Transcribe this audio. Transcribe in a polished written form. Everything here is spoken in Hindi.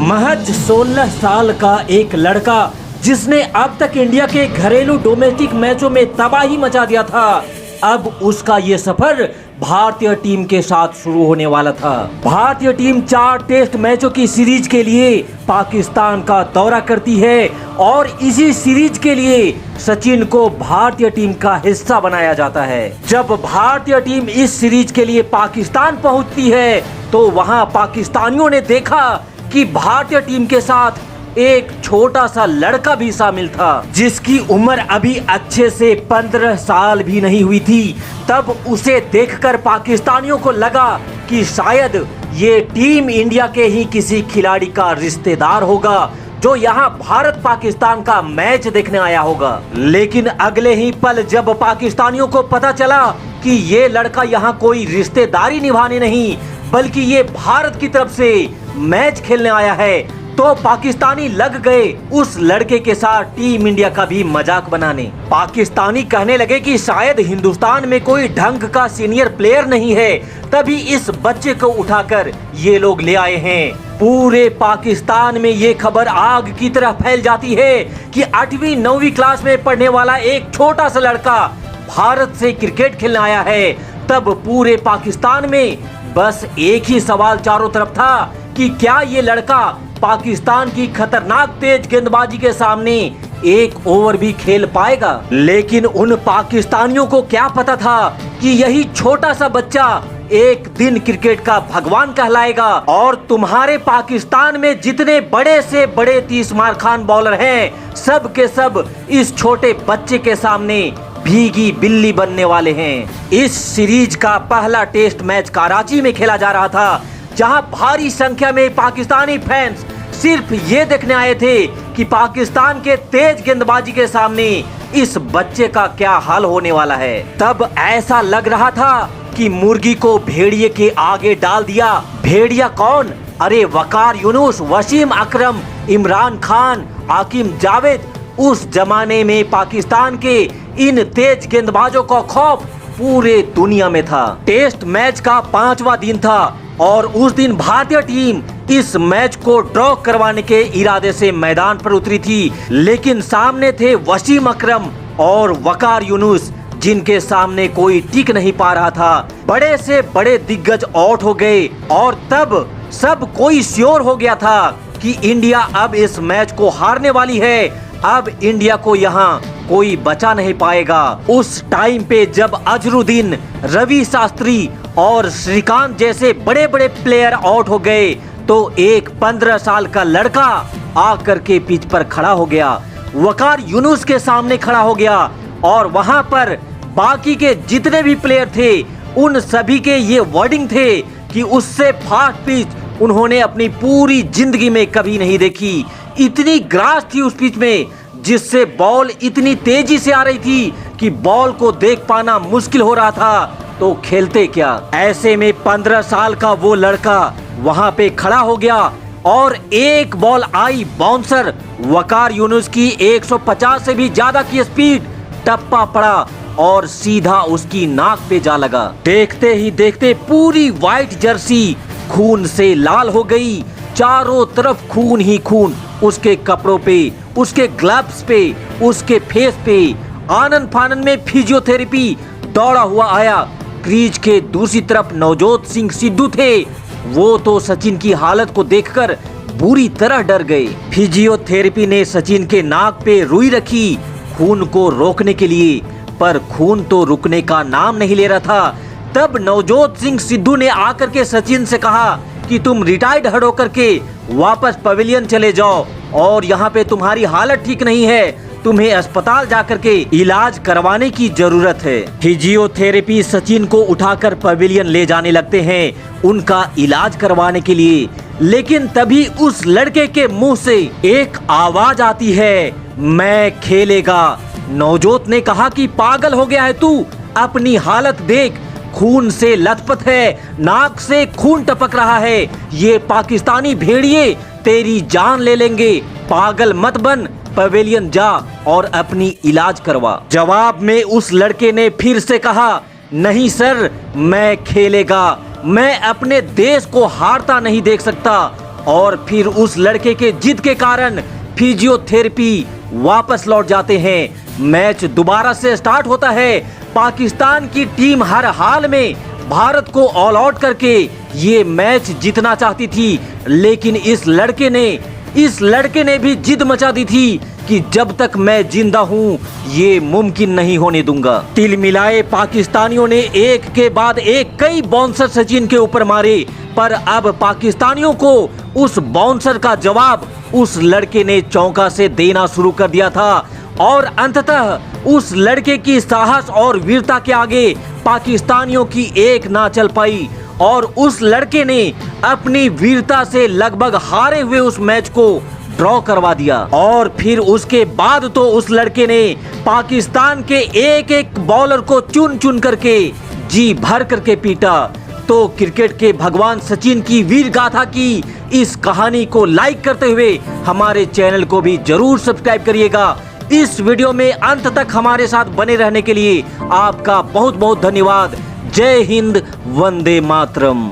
महज 16 साल का एक लड़का जिसने अब तक इंडिया के घरेलू डोमेस्टिक मैचों में तबाही मचा दिया था, अब उसका ये सफर भारतीय टीम के साथ शुरू होने वाला था। भारतीय टीम 4 टेस्ट मैचों की सीरीज के लिए पाकिस्तान का दौरा करती है और इसी सीरीज के लिए सचिन को भारतीय टीम का हिस्सा बनाया जाता है। जब भारतीय टीम इस सीरीज के लिए पाकिस्तान पहुंचती है तो वहां पाकिस्तानियों ने देखा कि भारतीय टीम के साथ एक छोटा सा लड़का भी शामिल था, जिसकी उम्र अभी अच्छे से 15 साल भी नहीं हुई थी। तब उसे देखकर पाकिस्तानियों को लगा कि शायद ये टीम इंडिया के ही किसी खिलाड़ी का रिश्तेदार होगा जो यहाँ भारत पाकिस्तान का मैच देखने आया होगा। लेकिन अगले ही पल जब पाकिस्तानियों को पता चला कि ये लड़का यहाँ कोई रिश्तेदारी निभाने नहीं बल्कि ये भारत की तरफ से मैच खेलने आया है, तो पाकिस्तानी लग गए उस लड़के के साथ टीम इंडिया का भी मजाक बनाने। पाकिस्तानी कहने लगे कि शायद हिंदुस्तान में कोई ढंग का सीनियर प्लेयर नहीं है, तभी इस बच्चे को उठाकर ये लोग ले आए हैं। पूरे पाकिस्तान में ये खबर आग की तरह फैल जाती है कि 8वीं 9वीं क्लास में पढ़ने वाला एक छोटा सा लड़का भारत से क्रिकेट खेलने आया है। तब पूरे पाकिस्तान में बस एक ही सवाल चारों तरफ था कि क्या ये लड़का पाकिस्तान की खतरनाक तेज गेंदबाजी के सामने एक ओवर भी खेल पाएगा। लेकिन उन पाकिस्तानियों को क्या पता था कि यही छोटा सा बच्चा एक दिन क्रिकेट का भगवान कहलाएगा और तुम्हारे पाकिस्तान में जितने बड़े से बड़े 30 मार खान बॉलर हैं, सब के सब इस छोटे बच्चे के सामने भीगी बिल्ली बनने वाले हैं। इस सीरीज का पहला टेस्ट मैच कराची में खेला जा रहा था, जहां भारी संख्या में पाकिस्तानी फैंस सिर्फ ये देखने आए थे कि पाकिस्तान के तेज गेंदबाजी के सामने इस बच्चे का क्या हाल होने वाला है। तब ऐसा लग रहा था कि मुर्गी को भेड़िए के आगे डाल दिया। भेड़िया कौन? अरे वकार यूनुस, वसीम अकरम, इमरान खान, आकिम जावेद। उस जमाने में पाकिस्तान के इन तेज गेंदबाजों का खौफ पूरे दुनिया में था। टेस्ट मैच का 5वां दिन था और उस दिन भारतीय टीम इस मैच को ड्रॉ करवाने के इरादे से मैदान पर उतरी थी, लेकिन सामने थे वसीम अकरम और वकार यूनुस, जिनके सामने कोई टिक नहीं पा रहा था। बड़े से बड़े दिग्गज आउट हो गए और तब सब कोई श्योर हो गया था कि इंडिया अब इस मैच को हारने वाली है। अब इंडिया को यहाँ कोई बचा नहीं पाएगा। उस टाइम पे जब अजरुद्दीन, रवि शास्त्री और श्रीकांत जैसे बड़े बड़े प्लेयर आउट हो गए तो एक 15 साल का लड़का आकर के पिच पर खड़ा हो गया, वकार यूनुस के सामने खड़ा हो गया और वहां पर बाकी के जितने भी प्लेयर थे उन सभी के ये वर्डिंग थे कि उससे फास्ट पिच उन्होंने अपनी पूरी जिंदगी में कभी नहीं देखी। इतनी ग्रास थी उस पिच में, जिससे बॉल इतनी तेजी से आ रही थी कि बॉल को देख पाना मुश्किल हो रहा था, तो खेलते क्या। ऐसे में 15 साल का वो लड़का वहां पे खड़ा हो गया और एक बॉल आई बाउंसर, वकार यूनुस की 150 से भी ज्यादा की स्पीड, टप्पा पड़ा और सीधा उसकी नाक पे जा लगा। देखते ही देखते पूरी व्हाइट जर्सी खून से लाल हो गई, चारों तरफ खून ही खून, उसके कपड़ों पे, उसके ग्लव्स पे, उसके फेस पे। आनन फानन में फिजियोथेरेपी दौड़ा हुआ आया। क्रीज के दूसरी तरफ नवजोत सिंह सिद्धू थे, वो तो सचिन की हालत को देखकर बुरी तरह डर गए। फिजियोथेरेपी ने सचिन के नाक पे रुई रखी खून को रोकने के लिए, पर खून तो रुकने का नाम नहीं ले रहा था। तब नवजोत सिंह सिद्धू ने आकर के सचिन से कहा कि तुम रिटायर्ड हट होकर के वापस पवेलियन चले जाओ और यहाँ पे तुम्हारी हालत ठीक नहीं है, तुम्हें अस्पताल जाकर के इलाज करवाने की जरूरत है। फिजियोथेरेपी सचिन को उठाकर पवेलियन ले जाने लगते हैं उनका इलाज करवाने के लिए। लेकिन तभी उस लड़के के मुंह से एक आवाज आती है, मैं खेलेगा। नवजोत ने कहा कि पागल हो गया है तू, अपनी हालत देख, खून से लथपथ है, नाक से खून टपक रहा है, ये पाकिस्तानी भेड़िए तेरी जान ले लेंगे, पागल मत बन, पवेलियन जा और अपनी इलाज करवा। जवाब में उस लड़के ने फिर से कहा, नहीं सर, मैं खेलेगा, मैं अपने देश को हारता नहीं देख सकता, और फिर उस लड़के के जिद के कारण फिजियोथेरेपी वापस लौट जाते हैं। मैच दोबारा से स्टार्ट होता है। पाकिस्तान की टीम हर हाल में भारत को ऑल आउट करके ये मैच जीतना चाहती थी, लेकिन इस लड़के ने भी जिद मचा दी थी कि जब तक मैं जिंदा हूँ ये मुमकिन नहीं होने दूंगा। तिल मिलाए पाकिस्तानियों ने एक के बाद एक कई बाउंसर सचिन के ऊपर मारे, पर अब पाकिस्तानियों को उस बाउंसर का जवाब उस लड़के ने चौका से देना शुरू कर दिया था और अंततः उस लड़के की साहस और वीरता के आगे पाकिस्तानियों की एक ना चल पाई और उस लड़के ने अपनी वीरता से लगभग हारे हुए उस मैच को ड्रॉ करवा दिया। और फिर उसके बाद तो उस लड़के ने पाकिस्तान के एक एक बॉलर को चुन चुन करके जी भर करके पीटा। तो क्रिकेट के भगवान सचिन की वीर गाथा की इस कहानी को लाइक करते हुए हमारे चैनल को भी जरूर सब्सक्राइब करिएगा। इस वीडियो में अंत तक हमारे साथ बने रहने के लिए आपका बहुत बहुत धन्यवाद। जय हिंद, वंदे मातरम।